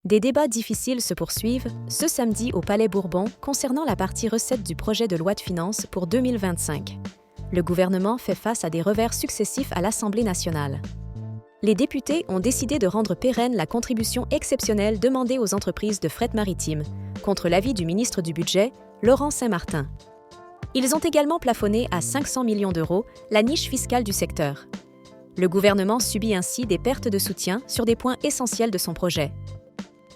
Des débats difficiles se poursuivent ce samedi au Palais Bourbon concernant la partie recettes du projet de loi de finances pour 2025. Le gouvernement fait face à des revers successifs à l'Assemblée nationale. Les députés ont décidé de rendre pérenne la contribution exceptionnelle demandée aux entreprises de fret maritime, contre l'avis du ministre du Budget, Laurent Saint-Martin. Ils ont également plafonné à 500 millions d'euros la niche fiscale du secteur. Le gouvernement subit ainsi des pertes de soutien sur des points essentiels de son projet.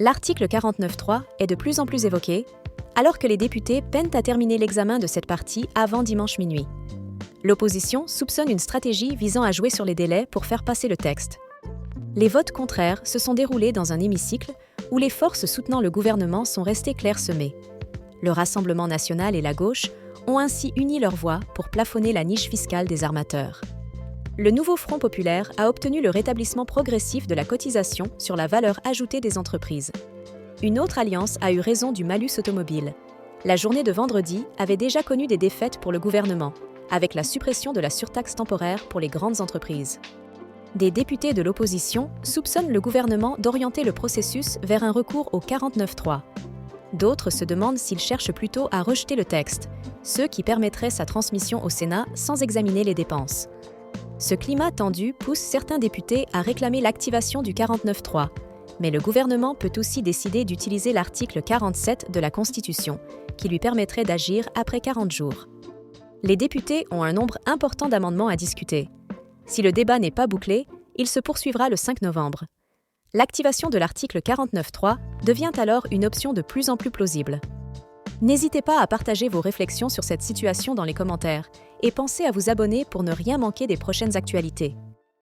L'article 49.3 est de plus en plus évoqué, alors que les députés peinent à terminer l'examen de cette partie avant dimanche minuit. L'opposition soupçonne une stratégie visant à jouer sur les délais pour faire passer le texte. Les votes contraires se sont déroulés dans un hémicycle où les forces soutenant le gouvernement sont restées clairsemées. Le Rassemblement national et la gauche ont ainsi uni leurs voix pour plafonner la niche fiscale des armateurs. Le nouveau Front populaire a obtenu le rétablissement progressif de la cotisation sur la valeur ajoutée des entreprises. Une autre alliance a eu raison du malus automobile. La journée de vendredi avait déjà connu des défaites pour le gouvernement, avec la suppression de la surtaxe temporaire pour les grandes entreprises. Des députés de l'opposition soupçonnent le gouvernement d'orienter le processus vers un recours au 49.3. D'autres se demandent s'il cherche plutôt à rejeter le texte, ce qui permettrait sa transmission au Sénat sans examiner les dépenses. Ce climat tendu pousse certains députés à réclamer l'activation du 49.3, mais le gouvernement peut aussi décider d'utiliser l'article 47 de la Constitution, qui lui permettrait d'agir après 40 jours. Les députés ont un nombre important d'amendements à discuter. Si le débat n'est pas bouclé, il se poursuivra le 5 novembre. L'activation de l'article 49.3 devient alors une option de plus en plus plausible. N'hésitez pas à partager vos réflexions sur cette situation dans les commentaires et pensez à vous abonner pour ne rien manquer des prochaines actualités.